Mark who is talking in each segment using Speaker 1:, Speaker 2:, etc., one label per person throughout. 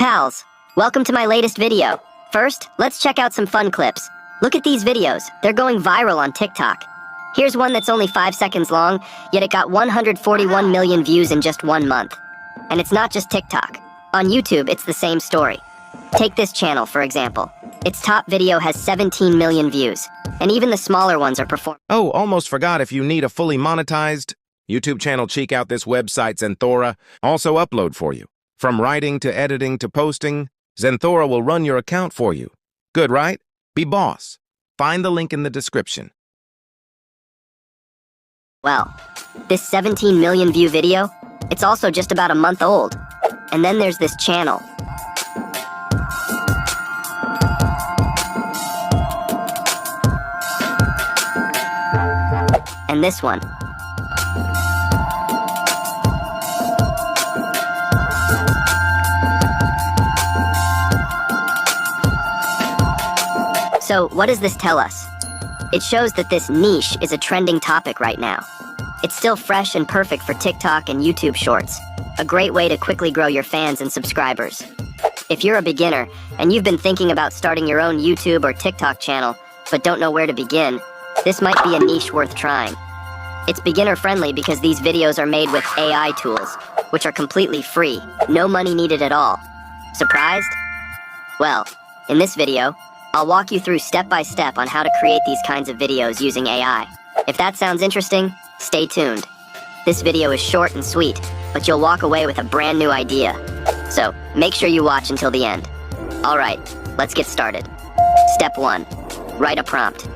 Speaker 1: Pals, welcome to my latest video. First, let's check out some fun clips. Look at these videos, they're going viral on TikTok. Here's one that's only 5 seconds long, yet it got 141 million views in just 1 month. And it's not just TikTok. On YouTube, it's the same story. Take this channel, for example. Its top video has 17 million views, and even the smaller ones are performing.
Speaker 2: Oh, almost forgot, if you need a fully monetized YouTube channel, check out this website, Zenthora. Also upload for you. From writing to editing to posting, Zenthora will run your account for you. Good, right? Be boss. Find the link in the description.
Speaker 1: Well, this 17 million view video, it's also just about a month old. And then there's this channel. And this one. So, what does this tell us? It shows that this niche is a trending topic right now. It's still fresh and perfect for TikTok and YouTube Shorts, a great way to quickly grow your fans and subscribers. If you're a beginner and you've been thinking about starting your own YouTube or TikTok channel, but don't know where to begin, this might be a niche worth trying. It's beginner-friendly because these videos are made with AI tools, which are completely free, no money needed at all. Surprised? Well, in this video, I'll walk you through step-by-step on how to create these kinds of videos using AI. If that sounds interesting, stay tuned. This video is short and sweet, but you'll walk away with a brand new idea. So, make sure you watch until the end. Alright, let's get started. Step 1. Write a prompt.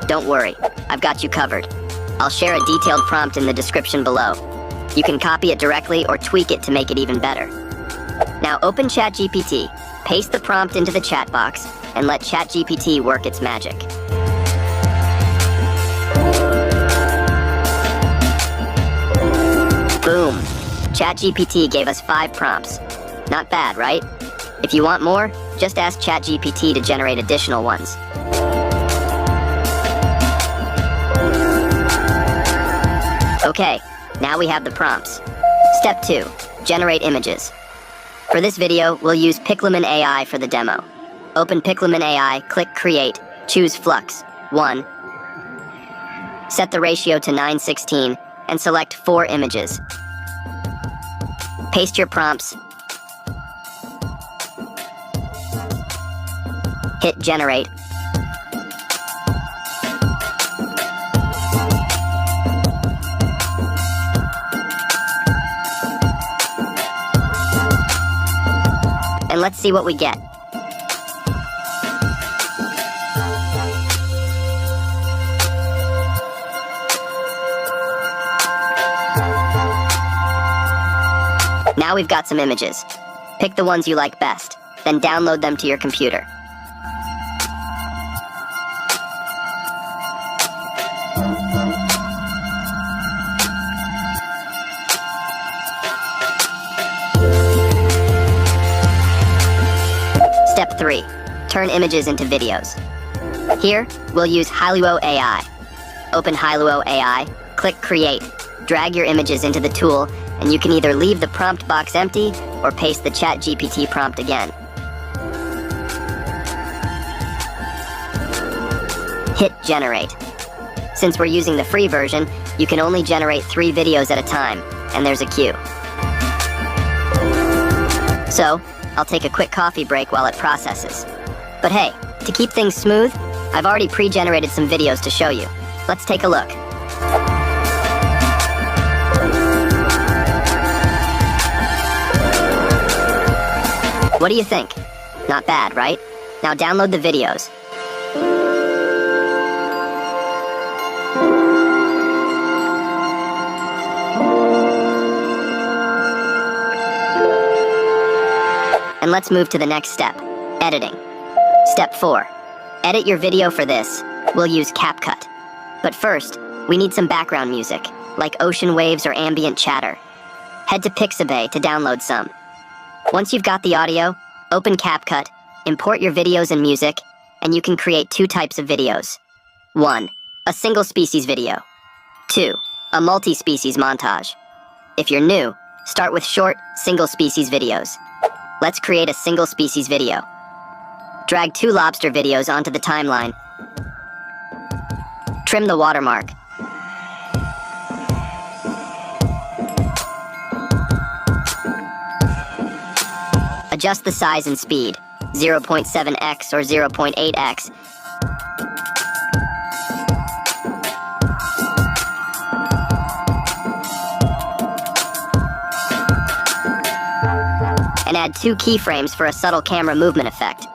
Speaker 1: Don't worry, I've got you covered. I'll share a detailed prompt in the description below. You can copy it directly or tweak it to make it even better. Now open ChatGPT, paste the prompt into the chat box, and let ChatGPT work its magic. Boom! ChatGPT gave us 5 prompts. Not bad, right? If you want more, just ask ChatGPT to generate additional ones. Okay, now we have the prompts. Step 2. Generate images. For this video, we'll use Pixelman AI for the demo. Open Pixelman AI, click Create, choose Flux 1. Set the ratio to 9:16, and select 4 images. Paste your prompts. Hit Generate. And let's see what we get. Now we've got some images. Pick the ones you like best, then download them to your computer. Step 3. Turn images into videos. Here, we'll use Hailuo AI. Open Hailuo AI, click Create, drag your images into the tool, and you can either leave the prompt box empty or paste the ChatGPT prompt again. Hit Generate. Since we're using the free version, you can only generate 3 videos at a time, and there's a queue. So, I'll take a quick coffee break while it processes. But hey, to keep things smooth, I've already pre-generated some videos to show you. Let's take a look. What do you think? Not bad, right? Now download the videos. And let's move to the next step, editing. Step 4. Edit your video. For this, we'll use Capcut. But first, we need some background music, like ocean waves or ambient chatter. Head to Pixabay to download some. Once you've got the audio, open Capcut, import your videos and music, and you can create 2 types of videos. 1. A single species video. 2. A multi-species montage. If you're new, start with short, single species videos. Let's create a single species video. Drag 2 lobster videos onto the timeline. Trim the watermark. Adjust the size and speed, 0.7x or 0.8x. And add 2 keyframes for a subtle camera movement effect.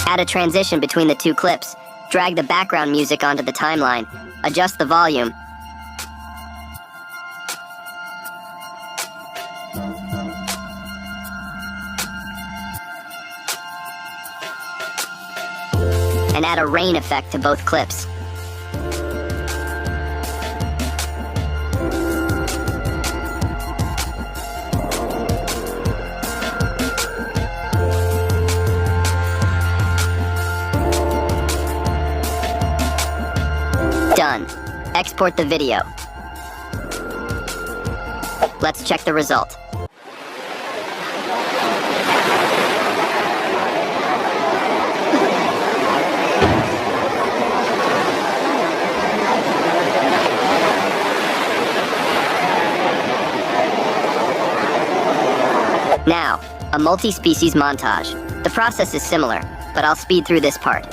Speaker 1: Add a transition between the 2 clips. Drag the background music onto the timeline. Adjust the volume. And add a rain effect to both clips. Done. Export the video. Let's check the result. Now, a multi-species montage. The process is similar, but I'll speed through this part.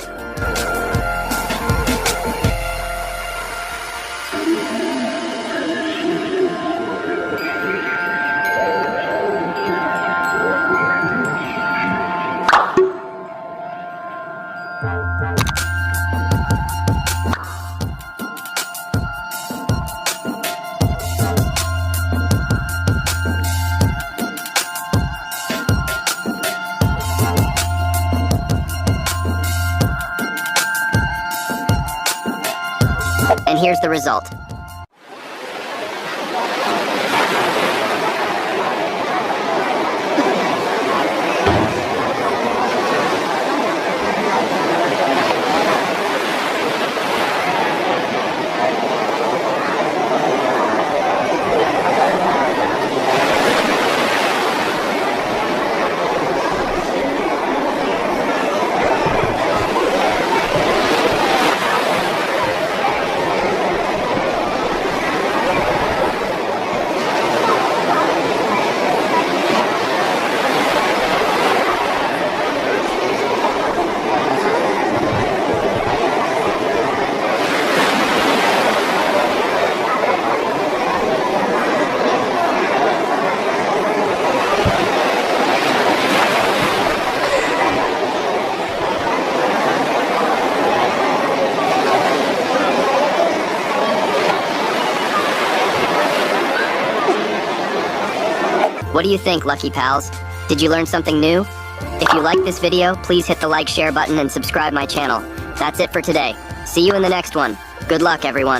Speaker 1: And here's the result. What do you think, Lucky Pals? Did you learn something new? If you like this video, please hit the like, share button, and subscribe my channel. That's it for today. See you in the next one. Good luck, everyone.